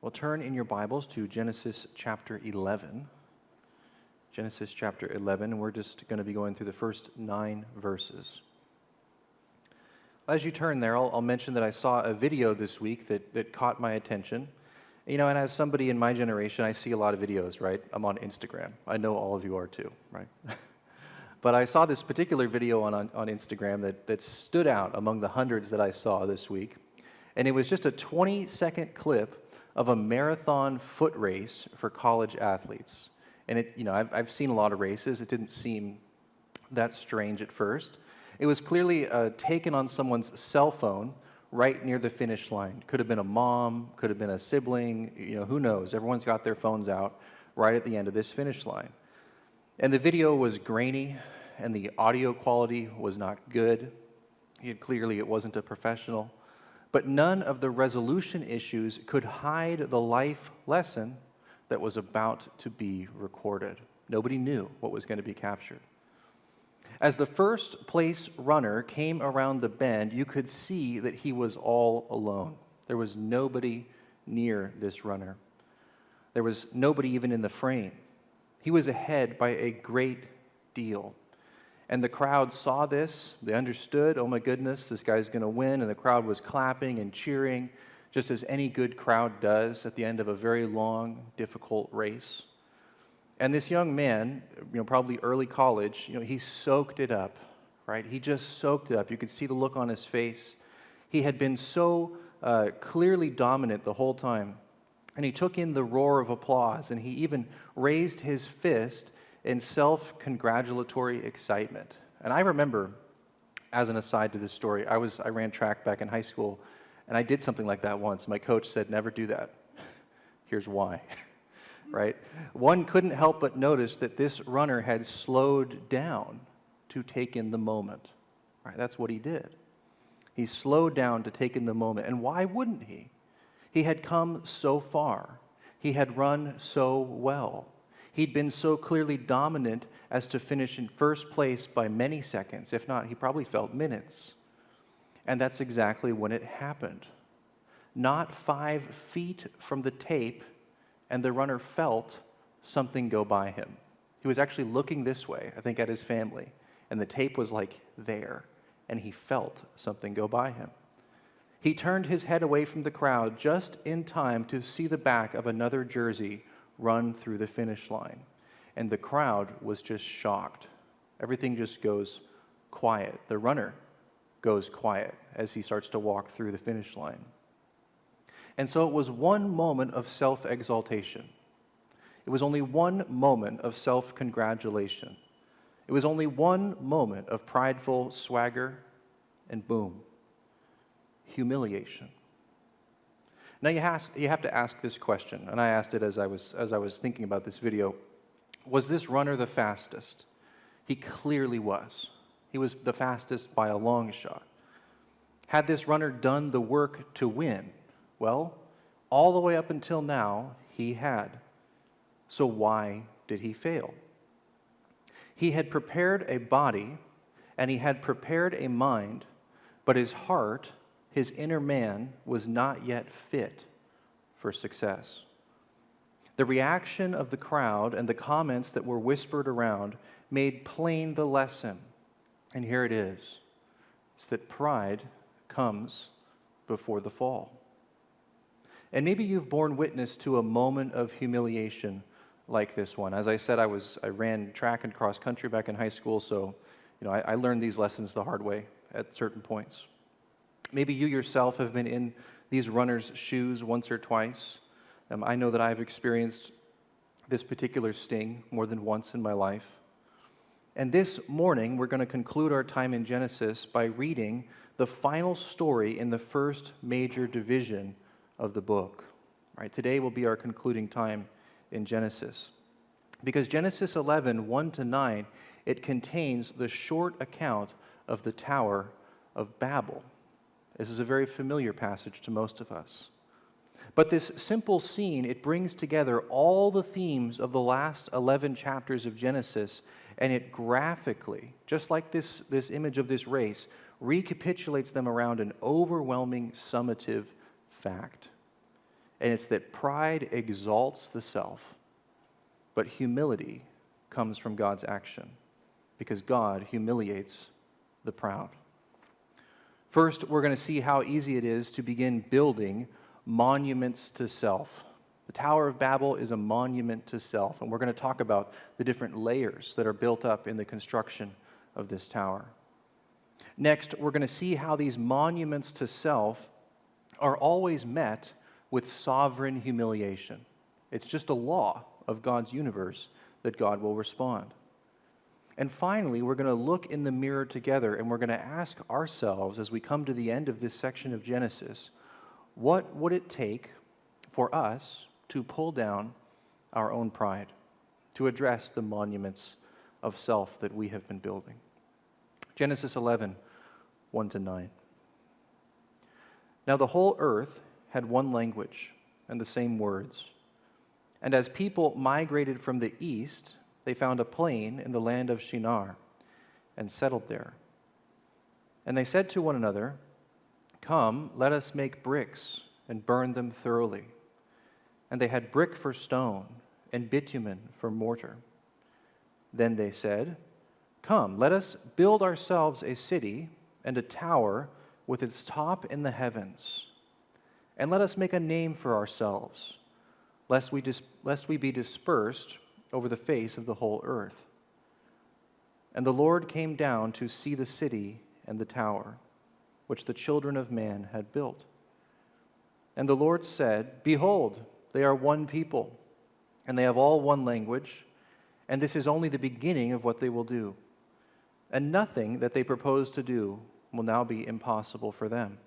Well, turn in your Bibles to Genesis chapter 11. Genesis chapter 11, and we're just going to be going through the first 9 verses. As you turn there, I'll mention that I saw a video this week that caught my attention. You know, and as somebody in my generation, I see a lot of videos, right? I'm on Instagram. I know all of you are too, right? But I saw this particular video on Instagram that stood out among the hundreds that I saw this week. And it was just a 20-second clip of a marathon foot race for college athletes. And I've seen a lot of races. It didn't seem that strange at first. It was clearly taken on someone's cell phone right near the finish line. Could have been a mom, could have been a sibling, who knows? Everyone's got their phones out right at the end of this finish line. And the video was grainy, and the audio quality was not good. Clearly, it wasn't a professional. But none of the resolution issues could hide the life lesson that was about to be recorded. Nobody knew what was going to be captured. As the first place runner came around the bend, you could see that he was all alone. There was nobody near this runner. There was nobody even in the frame. He was ahead by a great deal. And the crowd saw this. They understood, oh my goodness, this guy's going to win. And the crowd was clapping and cheering, just as any good crowd does at the end of a very long, difficult race. And this young man, probably early college, he soaked it up, right? He just soaked it up. You could see the look on his face. He had been so clearly dominant the whole time. And he took in the roar of applause, and he even raised his fist in self-congratulatory excitement. And I remember, as an aside to this story, I ran track back in high school, and I did something like that once. My coach said, never do that. Here's why, right? One couldn't help but notice that this runner had slowed down to take in the moment. Right? That's what he did. He slowed down to take in the moment. And why wouldn't he? He had come so far. He had run so well. He'd been so clearly dominant as to finish in first place by many seconds. If not, he probably felt minutes. And that's exactly when it happened. Not 5 feet from the tape, and the runner felt something go by him. He was actually looking this way, I think at his family, and the tape was like there, and he felt something go by him. He turned his head away from the crowd just in time to see the back of another jersey run through the finish line. And the crowd was just shocked. Everything just goes quiet. The runner goes quiet as he starts to walk through the finish line. And so it was one moment of self-exaltation. It was only one moment of self-congratulation. It was only one moment of prideful swagger, and boom, humiliation. Now you have to ask this question, and I asked it as I was thinking about this video. Was this runner the fastest? He clearly was. He was the fastest by a long shot. Had this runner done the work to win? Well, all the way up until now, he had. So why did he fail? He had prepared a body, and he had prepared a mind, but his heart, his inner man, was not yet fit for success. The reaction of the crowd and the comments that were whispered around made plain the lesson. And here it is. It's that pride comes before the fall. And maybe you've borne witness to a moment of humiliation like this one. As I said, I ran track and cross country back in high school, so I learned these lessons the hard way at certain points. Maybe you yourself have been in these runners' shoes once or twice. I know that I've experienced this particular sting more than once in my life. And this morning, we're going to conclude our time in Genesis by reading the final story in the first major division of the book. Right? Today will be our concluding time in Genesis. Because Genesis 11, 1-9, it contains the short account of the Tower of Babel. This is a very familiar passage to most of us. But this simple scene, it brings together all the themes of the last 11 chapters of Genesis, and it graphically, just like this image of this race, recapitulates them around an overwhelming summative fact. And it's that pride exalts the self, but humility comes from God's action, because God humiliates the proud. First, we're going to see how easy it is to begin building monuments to self. The Tower of Babel is a monument to self, and we're going to talk about the different layers that are built up in the construction of this tower. Next, we're going to see how these monuments to self are always met with sovereign humiliation. It's just a law of God's universe that God will respond. And finally, we're going to look in the mirror together, and we're going to ask ourselves as we come to the end of this section of Genesis, what would it take for us to pull down our own pride, to address the monuments of self that we have been building? Genesis 11, 1-9. Now the whole earth had one language and the same words. And as people migrated from the east, they found a plain in the land of Shinar and settled there. And they said to one another, "Come, let us make bricks and burn them thoroughly." And they had brick for stone and bitumen for mortar. Then they said, "Come, let us build ourselves a city and a tower with its top in the heavens. And let us make a name for ourselves, lest we be dispersed over the face of the whole earth." And the Lord came down to see the city and the tower, which the children of man had built. And the Lord said, "Behold, they are one people, and they have all one language, and this is only the beginning of what they will do. And nothing that they propose to do will now be impossible for them.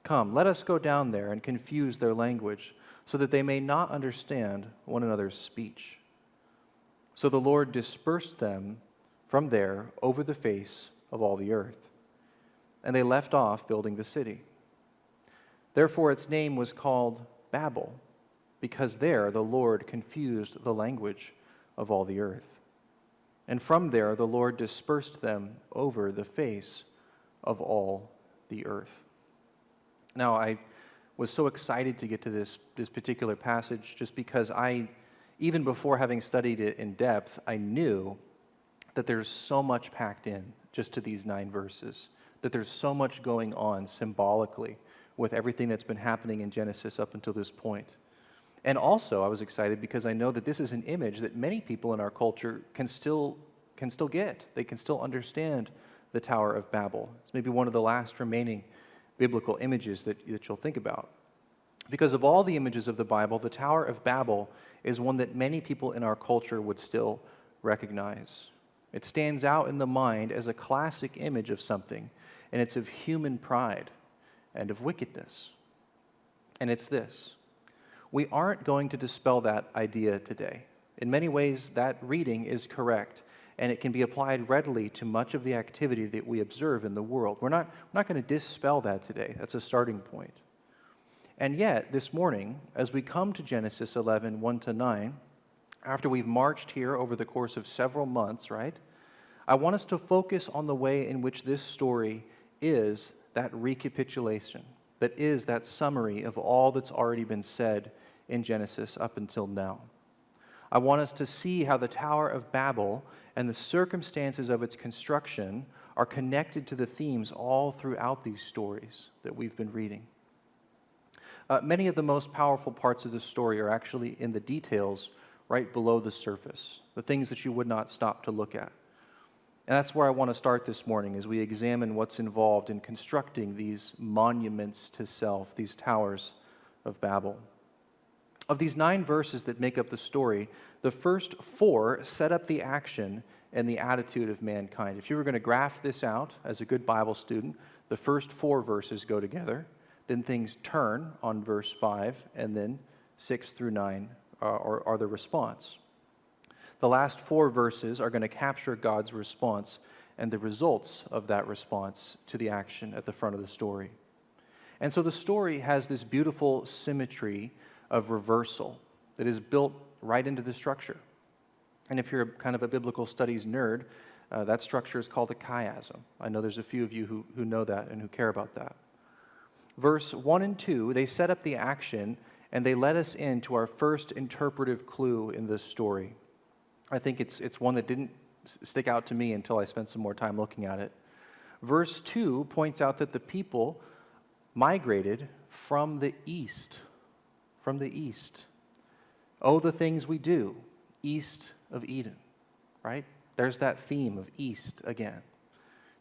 Come, let us go down there and confuse their language, so that they may not understand one another's speech." So the Lord dispersed them from there over the face of all the earth, and they left off building the city. Therefore its name was called Babel, because there the Lord confused the language of all the earth. And from there the Lord dispersed them over the face of all the earth. Now, I was so excited to get to this particular passage just because even before having studied it in depth, I knew that there's so much packed in just to these 9 verses, that there's so much going on symbolically with everything that's been happening in Genesis up until this point. And also, I was excited because I know that this is an image that many people in our culture can still get. They can still understand the Tower of Babel. It's maybe one of the last remaining biblical images that you'll think about. Because of all the images of the Bible, the Tower of Babel is one that many people in our culture would still recognize. It stands out in the mind as a classic image of something, and it's of human pride and of wickedness. And it's this: we aren't going to dispel that idea today. In many ways, that reading is correct, and it can be applied readily to much of the activity that we observe in the world. We're not going to dispel that today. That's a starting point. And yet, this morning, as we come to Genesis 11, 1-9, after we've marched here over the course of several months, right, I want us to focus on the way in which this story is that recapitulation, that is that summary of all that's already been said in Genesis up until now. I want us to see how the Tower of Babel and the circumstances of its construction are connected to the themes all throughout these stories that we've been reading. Many of the most powerful parts of the story are actually in the details right below the surface, the things that you would not stop to look at. And that's where I want to start this morning as we examine what's involved in constructing these monuments to self, these towers of Babel. Of these 9 verses that make up the story, the first 4 set up the action and the attitude of mankind. If you were going to graph this out as a good Bible student, the first 4 verses go together, then things turn on verse 5, and then 6-9 are the response. The last 4 verses are going to capture God's response and the results of that response to the action at the front of the story. And so the story has this beautiful symmetry of reversal that is built right into the structure. And if you're kind of a biblical studies nerd, that structure is called a chiasm. I know there's a few of you who know that and who care about that. Verse 1 and 2, they set up the action and they let us into our first interpretive clue in this story. I think it's one that didn't stick out to me until I spent some more time looking at it. Verse 2 points out that the people migrated from the east. From the east. Oh, the things we do, east of Eden, right? There's that theme of east again.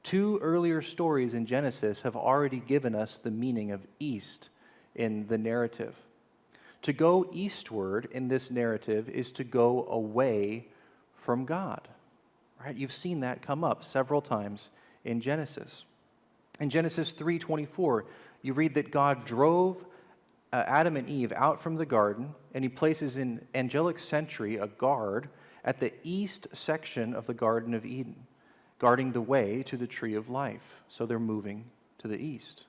2 earlier stories in Genesis have already given us the meaning of east in the narrative. To go eastward in this narrative is to go away from God, right? You've seen that come up several times in Genesis. In Genesis 3:24, you read that God drove Adam and Eve out from the garden, and he places in angelic sentry a guard at the east section of the Garden of Eden, guarding the way to the tree of life. So they're moving to the east.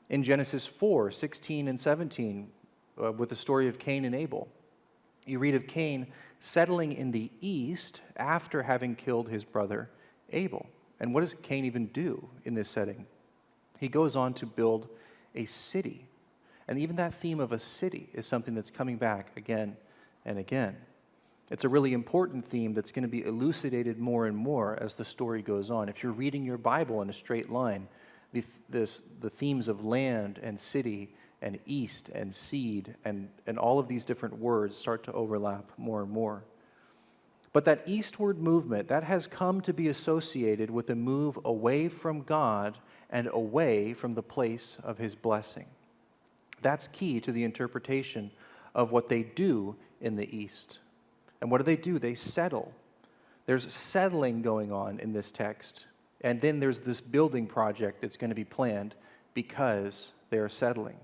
In Genesis 4:16 and 17, with the story of Cain and Abel, you read of Cain settling in the east after having killed his brother Abel. And what does Cain even do in this setting? He goes on to build a city. And even that theme of a city is something that's coming back again and again. It's a really important theme that's going to be elucidated more and more as the story goes on. If you're reading your Bible in a straight line, the themes of land and city and east and seed and all of these different words start to overlap more and more. But that eastward movement, that has come to be associated with a move away from God and away from the place of his blessing. That's key to the interpretation of what they do in the east. And what do? They settle. There's settling going on in this text. And then there's this building project that's going to be planned because they are settling.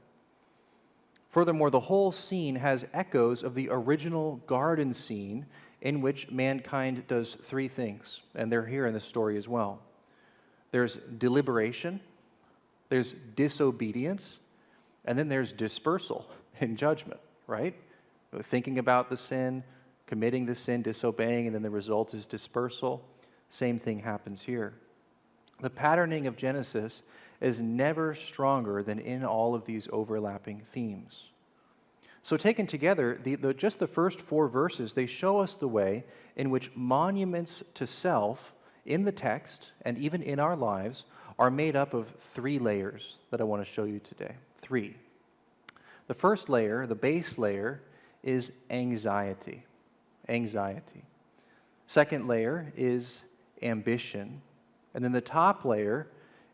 Furthermore, the whole scene has echoes of the original garden scene in which mankind does 3 things. And they're here in the story as well. There's deliberation, there's disobedience, and then there's dispersal and judgment, right? Thinking about the sin, committing the sin, disobeying, and then the result is dispersal. Same thing happens here. The patterning of Genesis is never stronger than in all of these overlapping themes. So taken together, just the first 4 verses, they show us the way in which monuments to self in the text and even in our lives are made up of 3 layers that I want to show you today. 3. The first layer, the base layer, is anxiety. Anxiety. Second layer is ambition. And then the top layer,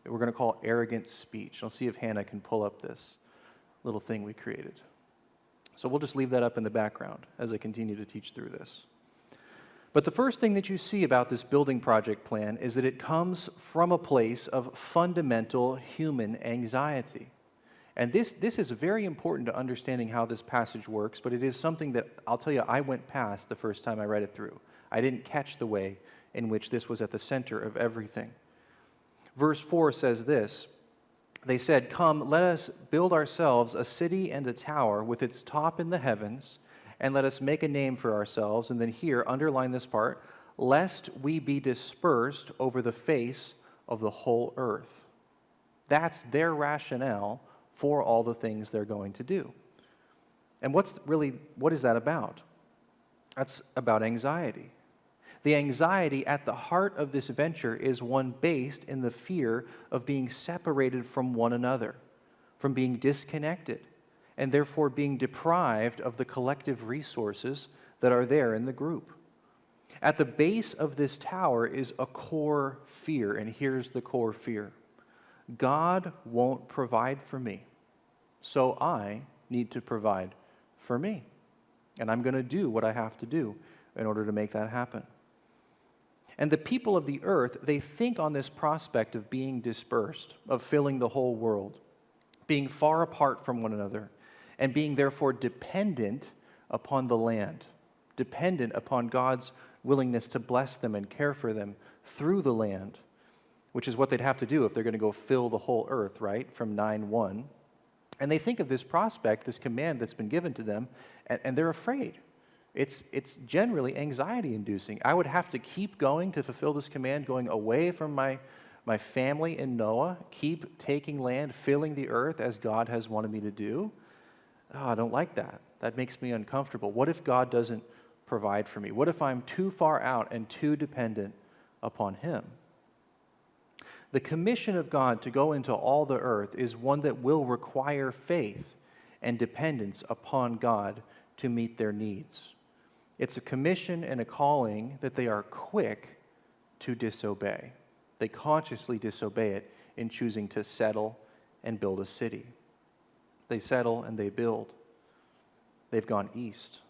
we're going to call arrogant speech. I'll see if Hannah can pull up this little thing we created. So we'll just leave that up in the background as I continue to teach through this. But the first thing that you see about this building project plan is that it comes from a place of fundamental human anxiety. And this is very important to understanding how this passage works, but it is something that, I'll tell you, I went past the first time I read it through. I didn't catch the way in which this was at the center of everything. Verse 4 says this, they said, "Come, let us build ourselves a city and a tower with its top in the heavens, and let us make a name for ourselves." And then here, underline this part, "lest we be dispersed over the face of the whole earth." That's their rationale for all the things they're going to do. And what is that about? That's about anxiety. The anxiety at the heart of this venture is one based in the fear of being separated from one another, from being disconnected, and therefore being deprived of the collective resources that are there in the group. At the base of this tower is a core fear, and here's the core fear. God won't provide for me, so I need to provide for me. And I'm going to do what I have to do in order to make that happen. And the people of the earth, they think on this prospect of being dispersed, of filling the whole world, being far apart from one another, and being therefore dependent upon the land, dependent upon God's willingness to bless them and care for them through the land, which is what they'd have to do if they're going to go fill the whole earth, right, from 9:1. And they think of this prospect, this command that's been given to them, and they're afraid. It's generally anxiety-inducing. I would have to keep going to fulfill this command, going away from my family in Noah, keep taking land, filling the earth as God has wanted me to do. Oh, I don't like that. That makes me uncomfortable. What if God doesn't provide for me? What if I'm too far out and too dependent upon Him? The commission of God to go into all the earth is one that will require faith and dependence upon God to meet their needs. It's a commission and a calling that they are quick to disobey. They consciously disobey it in choosing to settle and build a city. They settle and they build. They've gone east.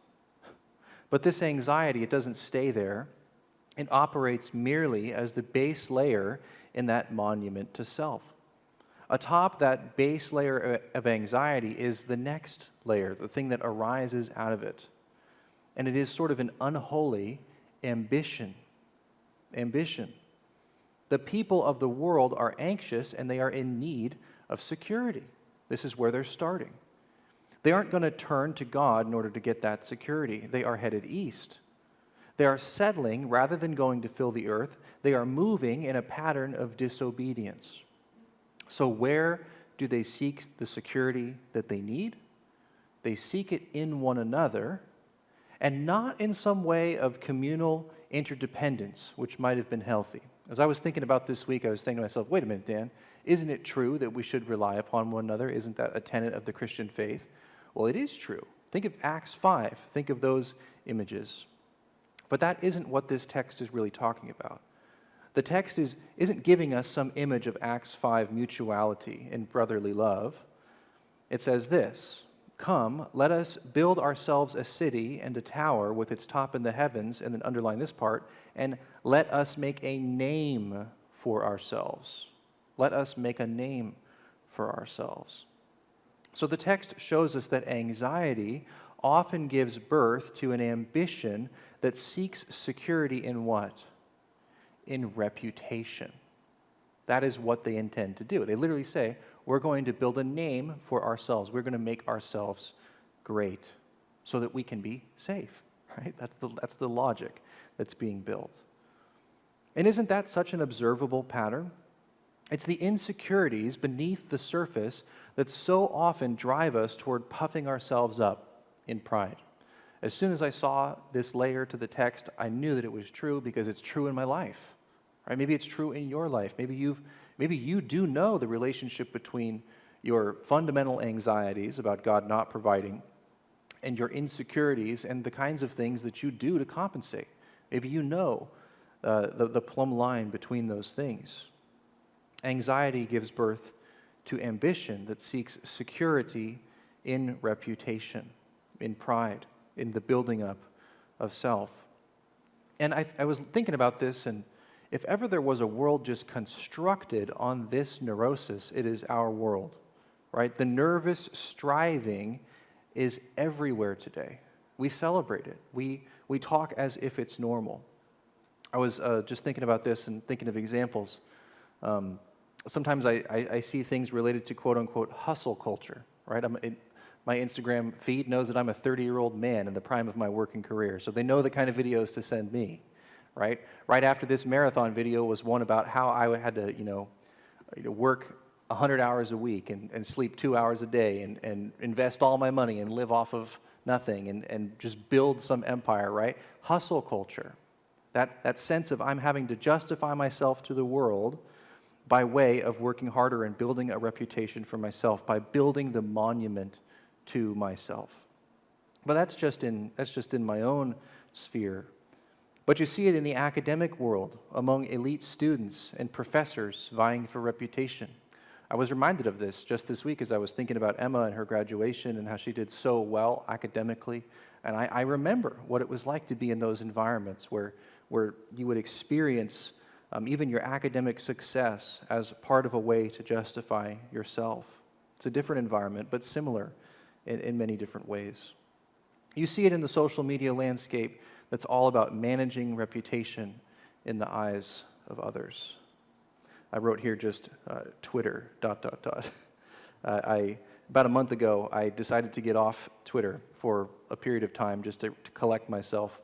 But this anxiety, it doesn't stay there. It operates merely as the base layer in that monument to self. Atop that base layer of anxiety is the next layer, the thing that arises out of it. And it is sort of an unholy ambition. Ambition. The people of the world are anxious and they are in need of security. This is where they're starting. They aren't going to turn to God in order to get that security. They are headed east. They are settling rather than going to fill the earth. They are moving in a pattern of disobedience. So where do they seek the security that they need? They seek it in one another, and not in some way of communal interdependence, which might have been healthy. As I was thinking about this week, I was thinking to myself, wait a minute, Dan, isn't it true that we should rely upon one another? Isn't that a tenet of the Christian faith? Well, it is true. Think of Acts 5. Think of those images. But that isn't what this text is really talking about. The text isn't giving us some image of Acts 5 mutuality and brotherly love. It says this, "Come, let us build ourselves a city and a tower with its top in the heavens," and then underline this part, "and let us make a name for ourselves." Let us make a name for ourselves. So the text shows us that anxiety often gives birth to an ambition that seeks security in what? In reputation. That is what they intend to do. They literally say, we're going to build a name for ourselves. We're going to make ourselves great so that we can be safe, right? That's the logic that's being built. And isn't that such an observable pattern? It's the insecurities beneath the surface that so often drive us toward puffing ourselves up in pride. As soon as I saw this layer to the text, I knew that it was true because it's true in my life. Right? Maybe it's true in your life. Maybe you do know the relationship between your fundamental anxieties about God not providing and your insecurities and the kinds of things that you do to compensate. Maybe you know the plumb line between those things. Anxiety gives birth to ambition that seeks security in reputation, in pride, in the building up of self. And I was thinking about this, and if ever there was a world just constructed on this neurosis, it is our world, right? The nervous striving is everywhere today. We celebrate it. We talk as if it's normal. I was just thinking about this and thinking of examples. Sometimes I see things related to quote-unquote hustle culture, right? My Instagram feed knows that I'm a 30-year-old man in the prime of my working career, so they know the kind of videos to send me, right? Right after this marathon video was one about how I had to, work 100 hours a week and sleep 2 hours a day and invest all my money and live off of nothing and just build some empire, right? Hustle culture, that sense of I'm having to justify myself to the world by way of working harder and building a reputation for myself, by building the monument to myself. But that's just in my own sphere. But you see it in the academic world, among elite students and professors vying for reputation. I was reminded of this just this week as I was thinking about Emma and her graduation and how she did so well academically. And I remember what it was like to be in those environments where you would experience even your academic success as part of a way to justify yourself. It's a different environment, but similar in many different ways. You see it in the social media landscape that's all about managing reputation in the eyes of others. I wrote here just Twitter, ... About a month ago, I decided to get off Twitter for a period of time just to collect myself.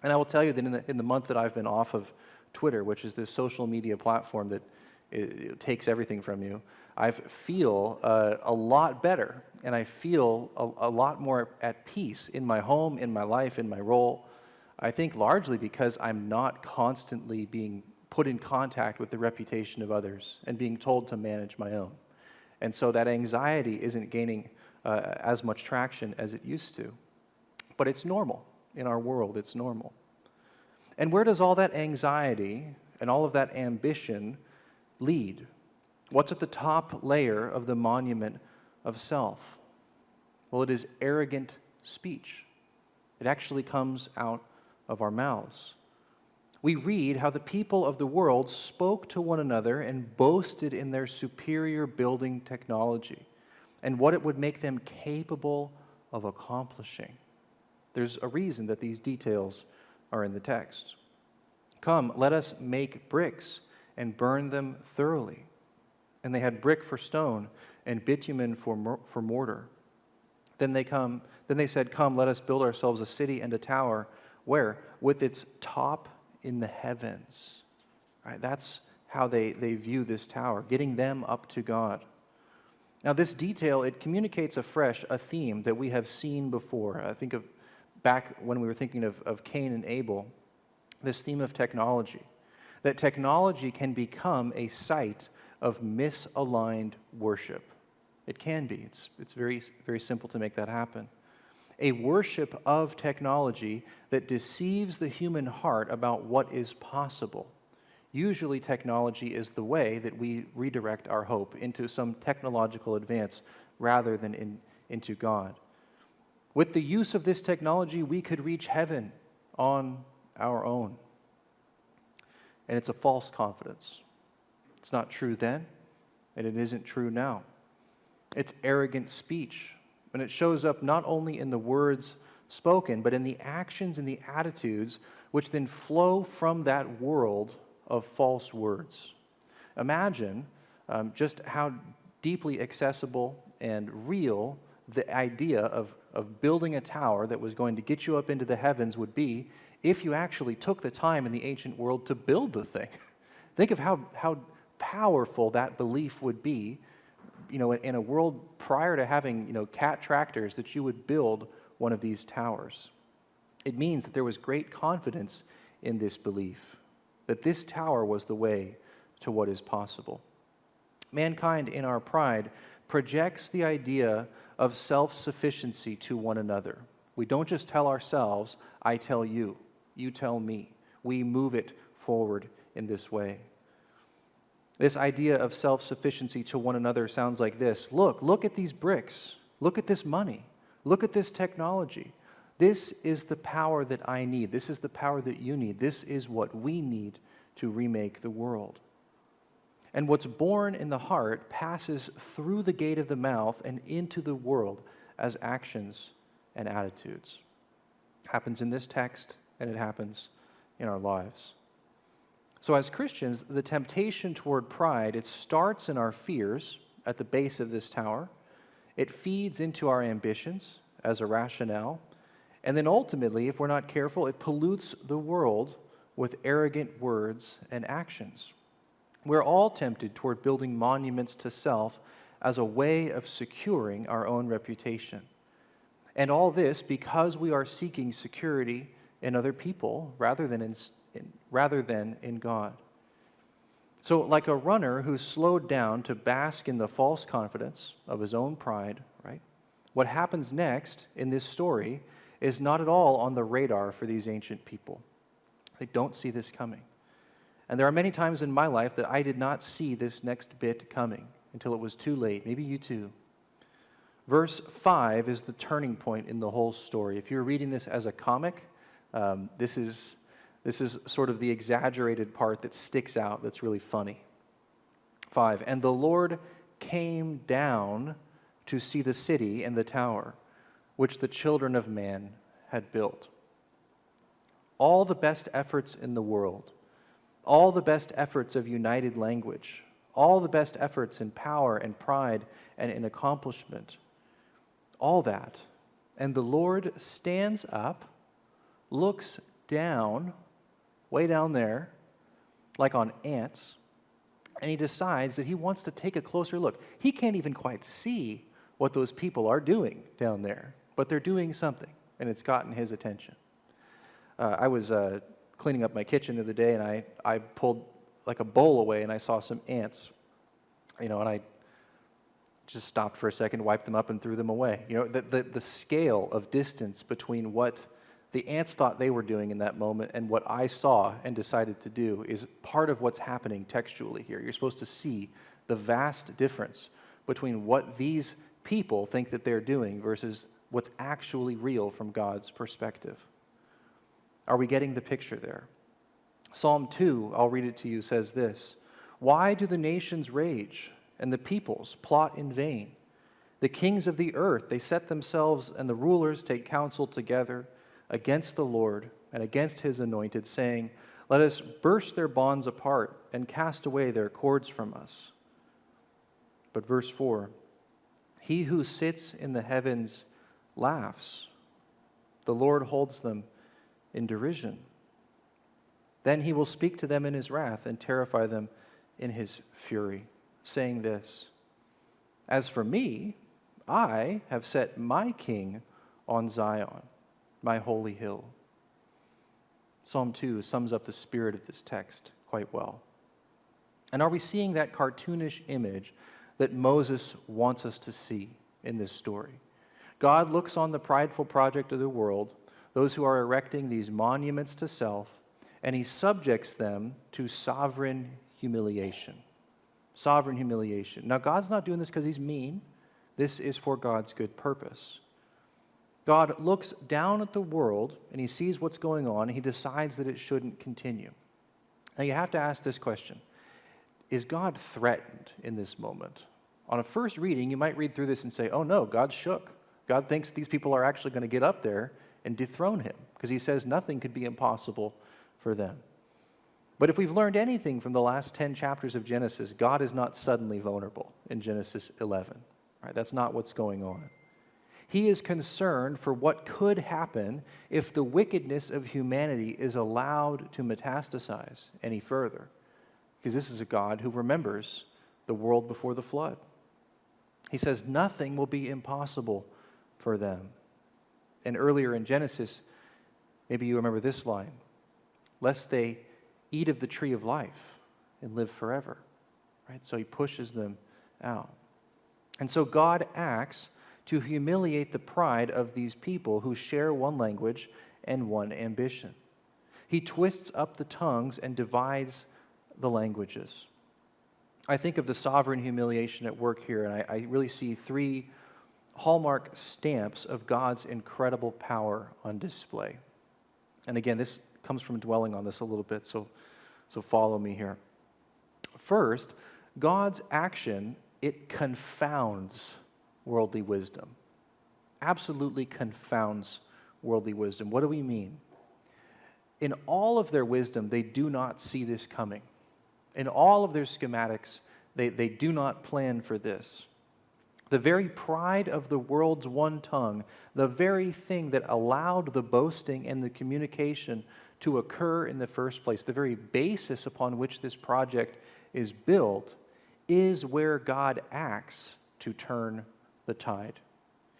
And I will tell you that in the month that I've been off of Twitter, which is this social media platform that it takes everything from you, I feel a lot better and I feel a lot more at peace in my home, in my life, in my role. I think largely because I'm not constantly being put in contact with the reputation of others and being told to manage my own. And so that anxiety isn't gaining as much traction as it used to. But it's normal. In our world, it's normal. And where does all that anxiety and all of that ambition lead? What's at the top layer of the monument of self? Well, it is arrogant speech. It actually comes out of our mouths. We read how the people of the world spoke to one another and boasted in their superior building technology and what it would make them capable of accomplishing. There's a reason that these details are in the text. Come, let us make bricks and burn them thoroughly. And they had brick for stone and bitumen for mortar. Then they said, come, let us build ourselves a city and a tower, where? With its top in the heavens. Right? That's how they view this tower, getting them up to God. Now this detail, it communicates afresh a theme that we have seen before. I think of back when we were thinking of Cain and Abel, this theme of technology. That technology can become a site of misaligned worship. It can be. It's very, very simple to make that happen. A worship of technology that deceives the human heart about what is possible. Usually technology is the way that we redirect our hope into some technological advance rather than into God. With the use of this technology, we could reach heaven on our own. And it's a false confidence. It's not true then, and it isn't true now. It's arrogant speech, and it shows up not only in the words spoken, but in the actions and the attitudes which then flow from that world of false words. Imagine just how deeply accessible and real the idea of building a tower that was going to get you up into the heavens would be if you actually took the time in the ancient world to build the thing. Think of how powerful that belief would be, in a world prior to having, cat tractors, that you would build one of these towers. It means that there was great confidence in this belief, that this tower was the way to what is possible. Mankind, in our pride, projects the idea of self-sufficiency to one another. We don't just tell ourselves, I tell you, you tell me. We move it forward in this way. This idea of self-sufficiency to one another sounds like this. Look at these bricks. Look at this money. Look at this technology. This is the power that I need. This is the power that you need. This is what we need to remake the world. And what's born in the heart passes through the gate of the mouth and into the world as actions and attitudes. It happens in this text, and it happens in our lives. So as Christians, the temptation toward pride, it starts in our fears at the base of this tower. It feeds into our ambitions as a rationale. And then ultimately, if we're not careful, it pollutes the world with arrogant words and actions. We're all tempted toward building monuments to self as a way of securing our own reputation. And all this because we are seeking security in other people rather than in God. So like a runner who's slowed down to bask in the false confidence of his own pride, right? What happens next in this story is not at all on the radar for these ancient people. They don't see this coming. And there are many times in my life that I did not see this next bit coming until it was too late. Maybe you too. Verse 5 is the turning point in the whole story. If you're reading this as a comic, this is sort of the exaggerated part that sticks out that's really funny. 5, and the Lord came down to see the city and the tower, which the children of man had built. All the best efforts in the world, all the best efforts of united language, all the best efforts in power and pride and in accomplishment, all that. And the Lord stands up, looks down, way down there, like on ants, and he decides that he wants to take a closer look. He can't even quite see what those people are doing down there, but they're doing something, and it's gotten his attention. I was cleaning up my kitchen the other day, and I pulled like a bowl away, and I saw some ants, and I just stopped for a second, wiped them up, and threw them away. The scale of distance between what the ants thought they were doing in that moment and what I saw and decided to do is part of what's happening textually here. You're supposed to see the vast difference between what these people think that they're doing versus what's actually real from God's perspective. Are we getting the picture there? Psalm 2, I'll read it to you, says this: "Why do the nations rage and the peoples plot in vain? The kings of the earth, they set themselves, and the rulers take counsel together against the Lord and against his anointed, saying, let us burst their bonds apart and cast away their cords from us." But verse 4, "He who sits in the heavens laughs. The Lord holds them in derision. Then he will speak to them in his wrath and terrify them in his fury, saying this, as for me, I have set my king on Zion, my holy hill." Psalm 2 sums up the spirit of this text quite well. And are we seeing that cartoonish image that Moses wants us to see in this story? God looks on the prideful project of the world, those who are erecting these monuments to self, and he subjects them to sovereign humiliation. Sovereign humiliation. Now, God's not doing this because he's mean. This is for God's good purpose. God looks down at the world and he sees what's going on and he decides that it shouldn't continue. Now you have to ask this question: is God threatened in this moment? On a first reading, you might read through this and say, oh no, God's shook. God thinks these people are actually going to get up there and dethrone him because he says nothing could be impossible for them. But if we've learned anything from the last 10 chapters of Genesis, God is not suddenly vulnerable in Genesis 11. Right? That's not what's going on. He is concerned for what could happen if the wickedness of humanity is allowed to metastasize any further. Because this is a God who remembers the world before the flood. He says nothing will be impossible for them. And earlier in Genesis, maybe you remember this line: lest they eat of the tree of life and live forever. Right? So he pushes them out. And so God acts to humiliate the pride of these people who share one language and one ambition. He twists up the tongues and divides the languages. I think of the sovereign humiliation at work here, and I really see three hallmark stamps of God's incredible power on display. And again, this comes from dwelling on this a little bit, so follow me here. First, God's action, it confounds worldly wisdom. Absolutely confounds worldly wisdom. What do we mean? In all of their wisdom, they do not see this coming. In all of their schematics, they do not plan for this. The very pride of the world's one tongue, the very thing that allowed the boasting and the communication to occur in the first place, the very basis upon which this project is built, is where God acts to turn the tide.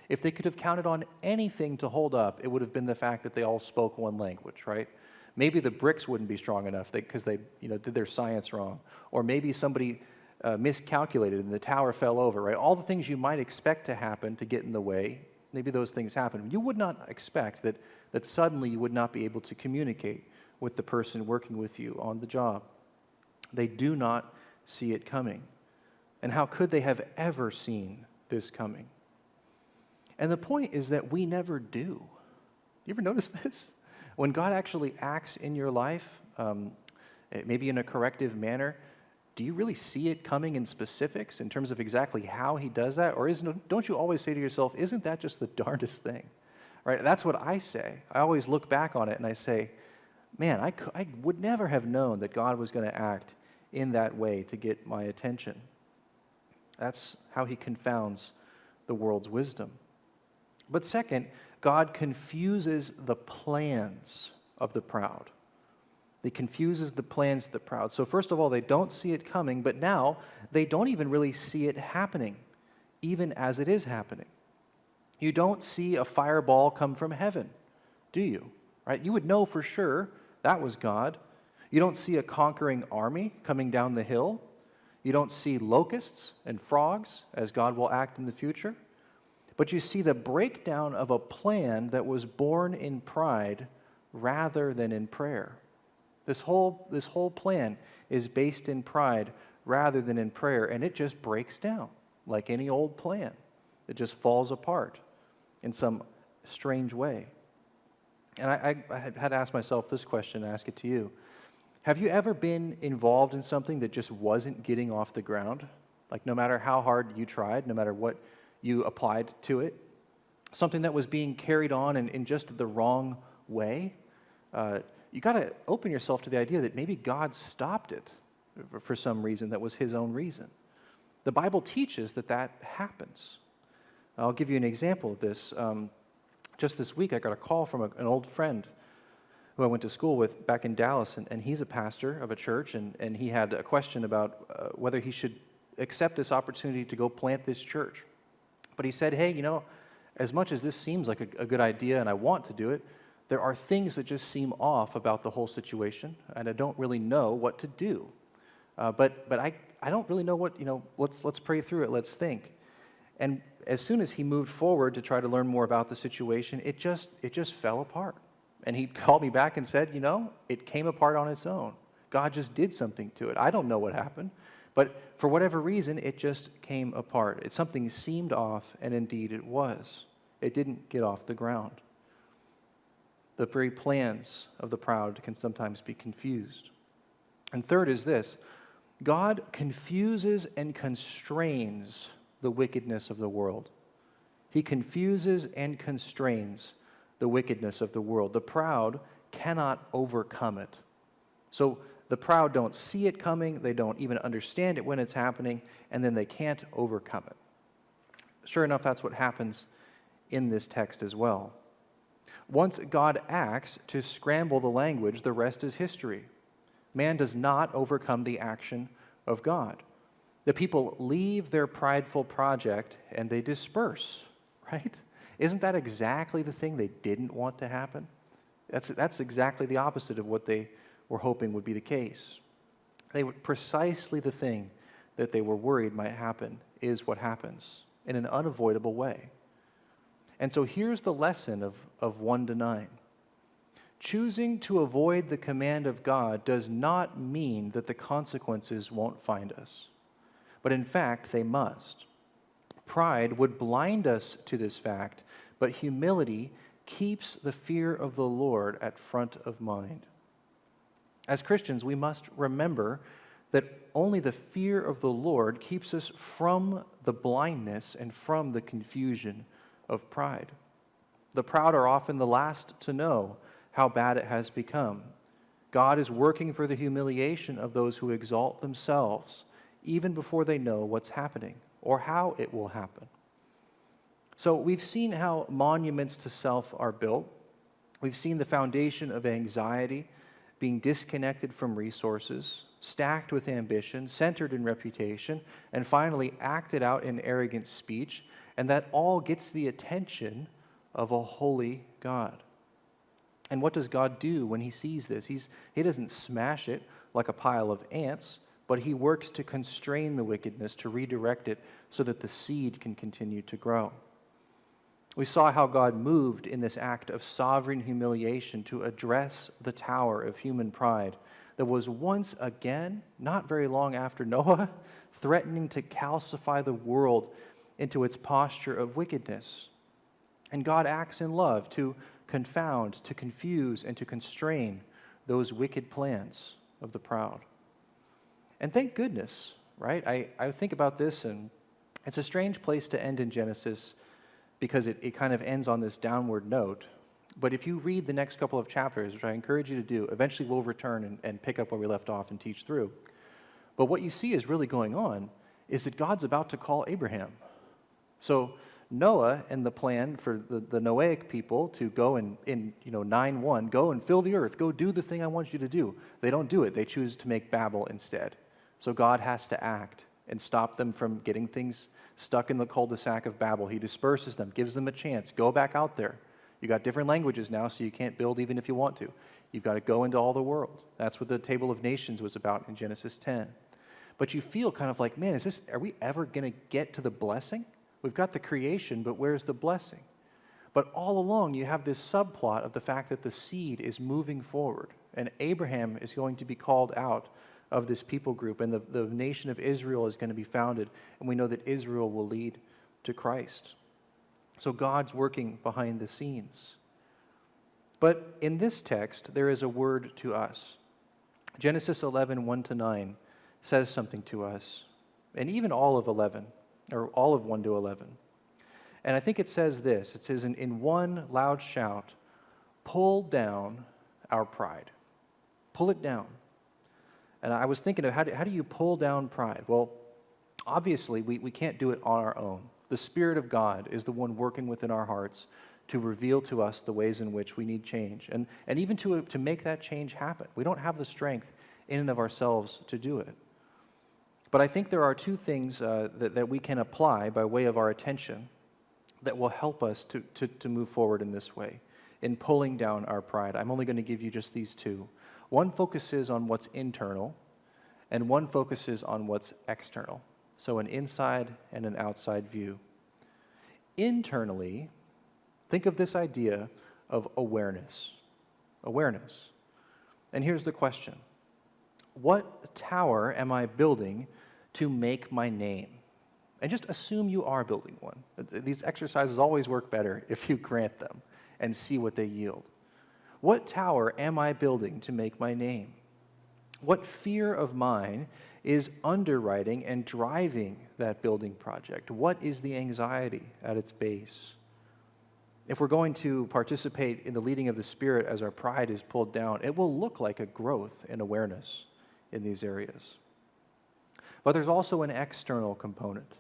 If they could have counted on anything to hold up, it would have been the fact that they all spoke one language, right? Maybe the bricks wouldn't be strong enough because they did their science wrong. Or maybe somebody miscalculated and the tower fell over, right? All the things you might expect to happen to get in the way, maybe those things happen. You would not expect that suddenly you would not be able to communicate with the person working with you on the job. They do not see it coming. And how could they have ever seen this coming? And the point is that we never do. You ever notice this? When God actually acts in your life, maybe in a corrective manner, do you really see it coming in specifics in terms of exactly how he does that? Or don't you always say to yourself, isn't that just the darndest thing? Right? That's what I say. I always look back on it and I say, man, I would never have known that God was going to act in that way to get my attention. That's how he confounds the world's wisdom. But second, God confuses the plans of the proud. He confuses the plans of the proud. So first of all, they don't see it coming, but now they don't even really see it happening even as it is happening. You don't see a fireball come from heaven, do you? Right? You would know for sure that was God. You don't see a conquering army coming down the hill. You don't see locusts and frogs, as God will act in the future. But you see the breakdown of a plan that was born in pride rather than in prayer. This whole plan is based in pride rather than in prayer, and it just breaks down like any old plan. It just falls apart in some strange way. And I had to ask myself this question and ask it to you. Have you ever been involved in something that just wasn't getting off the ground? Like no matter how hard you tried, no matter what you applied to it, something that was being carried on in just the wrong way? You got to open yourself to the idea that maybe God stopped it for some reason that was his own reason. The Bible teaches that that happens. I'll give you an example of this. Just this week, I got a call from an old friend who I went to school with back in Dallas, and he's a pastor of a church, and he had a question about whether he should accept this opportunity to go plant this church. But he said, hey, as much as this seems like a good idea and I want to do it, there are things that just seem off about the whole situation, and I don't really know what to do. But I don't really know what, let's pray through it, let's think. And as soon as he moved forward to try to learn more about the situation, it just fell apart. And he called me back and said, it came apart on its own. God just did something to it. I don't know what happened, but for whatever reason, it just came apart. Something seemed off, and indeed it was. It didn't get off the ground. The very plans of the proud can sometimes be confused. And third is this: God confuses and constrains the wickedness of the world. He confuses and constrains the wickedness of the world. The proud cannot overcome it. So the proud don't see it coming, they don't even understand it when it's happening, and then they can't overcome it. Sure enough, that's what happens in this text as well. Once God acts to scramble the language, the rest is history. Man does not overcome the action of God. The people leave their prideful project and they disperse, right? Isn't that exactly the thing they didn't want to happen? That's exactly the opposite of what they were hoping would be the case. Precisely the thing that they were worried might happen is what happens in an unavoidable way. And so here's the lesson of 1 to 9. Choosing to avoid the command of God does not mean that the consequences won't find us. But in fact, they must. Pride would blind us to this fact, but humility keeps the fear of the Lord at front of mind. As Christians, we must remember that only the fear of the Lord keeps us from the blindness and from the confusion of pride. The proud are often the last to know how bad it has become. God is working for the humiliation of those who exalt themselves, even before they know what's happening or how it will happen. So we've seen how monuments to self are built. We've seen the foundation of anxiety being disconnected from resources, stacked with ambition, centered in reputation, and finally acted out in arrogant speech, and that all gets the attention of a holy God. And what does God do when he sees this? He doesn't smash it like a pile of ants, but he works to constrain the wickedness, to redirect it so that the seed can continue to grow. We saw how God moved in this act of sovereign humiliation to address the tower of human pride that was once again, not very long after Noah, threatening to calcify the world into its posture of wickedness. And God acts in love to confound, to confuse, and to constrain those wicked plans of the proud. And thank goodness, right? I think about this, and it's a strange place to end in Genesis because it kind of ends on this downward note. But if you read the next couple of chapters, which I encourage you to do, eventually we'll return and pick up where we left off and teach through. But what you see is really going on is that God's about to call Abraham. So Noah and the plan for the Noahic people to go in 9:1, go and fill the earth, go do the thing I want you to do. They don't do it. They choose to make Babel instead. So God has to act and stop them from getting things stuck in the cul-de-sac of Babel. He disperses them, gives them a chance. Go back out there. You got different languages now, so you can't build even if you want to. You've got to go into all the world. That's what the Table of Nations was about in Genesis 10. But you feel kind of like, man, are we ever going to get to the blessing? We've got the creation, but where's the blessing? But all along, you have this subplot of the fact that the seed is moving forward, and Abraham is going to be called out of this people group, and the nation of Israel is going to be founded, and we know that Israel will lead to Christ. So God's working behind the scenes. But in this text, there is a word to us. Genesis 11, 1-9 says something to us, and even all of 11, or all of 1 to 11. And I think it says this. It says, in one loud shout, pull down our pride. Pull it down. And I was thinking of how do you pull down pride? Well, obviously, we can't do it on our own. The Spirit of God is the one working within our hearts to reveal to us the ways in which we need change, and even to make that change happen. We don't have the strength in and of ourselves to do it. But I think there are two things that we can apply by way of our attention that will help us to move forward in this way, in pulling down our pride. I'm only going to give you just these two. One focuses on what's internal, and one focuses on what's external. So an inside and an outside view. Internally, think of this idea of awareness. Awareness. And here's the question. What tower am I building to make my name? And just assume you are building one. These exercises always work better if you grant them and see what they yield. What tower am I building to make my name? What fear of mine is underwriting and driving that building project? What is the anxiety at its base? If we're going to participate in the leading of the Spirit as our pride is pulled down, it will look like a growth in awareness in these areas. But there's also an external component.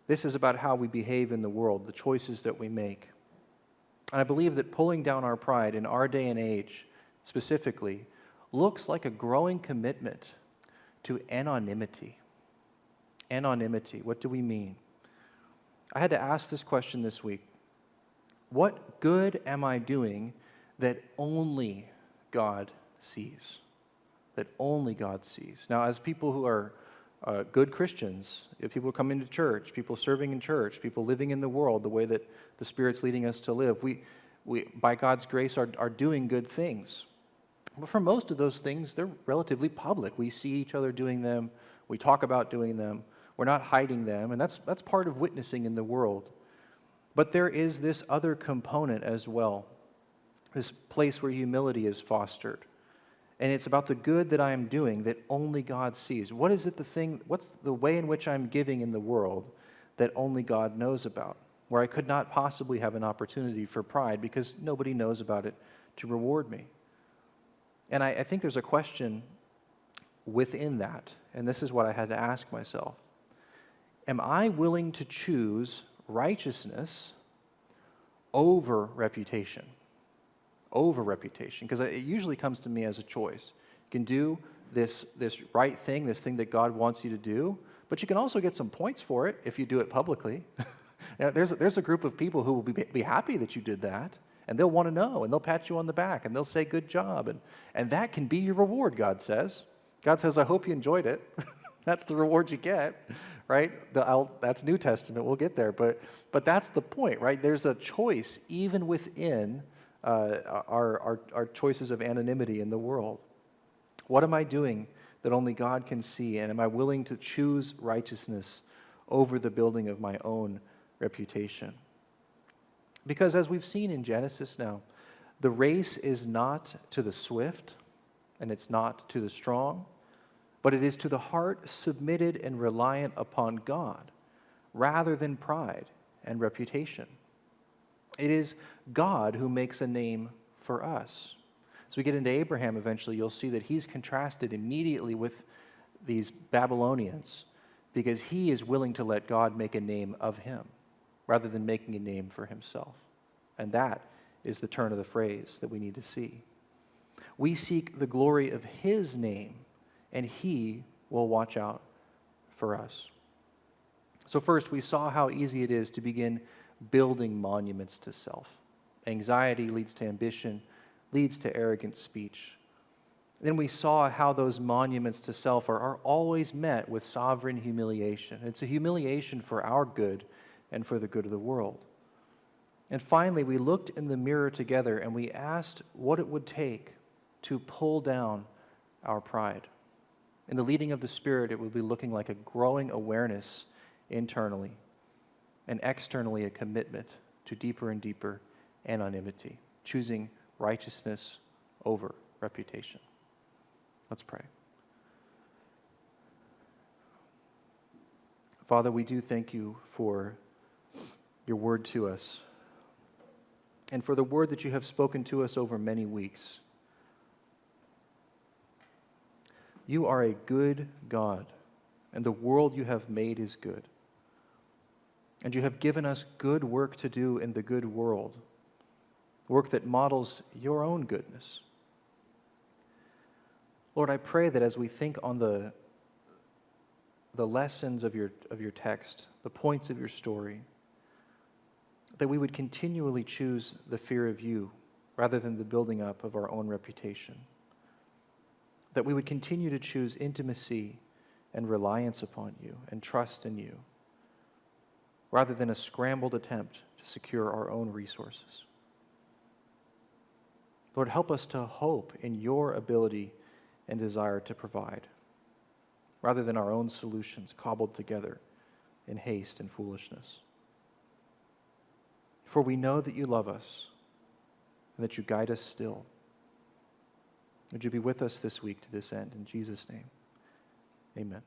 This is about how we behave in the world, the choices that we make. And I believe that pulling down our pride in our day and age, specifically, looks like a growing commitment to anonymity. Anonymity, what do we mean? I had to ask this question this week. What good am I doing that only God sees? That only God sees. Now, as people who are good Christians, people coming to church, people serving in church, people living in the world the way that the Spirit's leading us to live, we by God's grace, are doing good things. But for most of those things, they're relatively public. We see each other doing them. We talk about doing them. We're not hiding them, and that's part of witnessing in the world. But there is this other component as well, this place where humility is fostered. And it's about the good that I am doing that only God sees. What's the way in which I'm giving in the world that only God knows about? Where I could not possibly have an opportunity for pride because nobody knows about it to reward me. And I think there's a question within that, and this is what I had to ask myself. Am I willing to choose righteousness over reputation? Over reputation, because it usually comes to me as a choice. You can do this right thing, this thing that God wants you to do, but you can also get some points for it if you do it publicly. There's a group of people who will be happy that you did that, and they'll want to know, and they'll pat you on the back, and they'll say, good job, and that can be your reward, God says. God says, I hope you enjoyed it. That's the reward you get, right? That's New Testament, we'll get there, but that's the point, right? There's a choice even within our choices of anonymity in the world. What am I doing that only God can see? And am I willing to choose righteousness over the building of my own reputation? Because as we've seen in Genesis now, the race is not to the swift and it's not to the strong, but it is to the heart submitted and reliant upon God rather than pride and reputation. It is God who makes a name for us. As we get into Abraham eventually, you'll see that he's contrasted immediately with these Babylonians because he is willing to let God make a name of him rather than making a name for himself. And that is the turn of the phrase that we need to see. We seek the glory of his name, and he will watch out for us. So first, we saw how easy it is to begin building monuments to self. Anxiety leads to ambition, leads to arrogant speech. Then we saw how those monuments to self are always met with sovereign humiliation. It's a humiliation for our good and for the good of the world. And finally, we looked in the mirror together and we asked what it would take to pull down our pride. In the leading of the Spirit, it will be looking like a growing awareness internally and externally a commitment to deeper and deeper anonymity, choosing righteousness over reputation. Let's pray. Father, we do thank you for your word to us and for the word that you have spoken to us over many weeks. You are a good God, and the world you have made is good. And you have given us good work to do in the good world, work that models your own goodness. Lord, I pray that as we think on the lessons of your text, the points of your story, that we would continually choose the fear of you rather than the building up of our own reputation. That we would continue to choose intimacy and reliance upon you and trust in you, rather than a scrambled attempt to secure our own resources. Lord, help us to hope in your ability and desire to provide, rather than our own solutions cobbled together in haste and foolishness. For we know that you love us and that you guide us still. Would you be with us this week to this end? In Jesus' name, amen.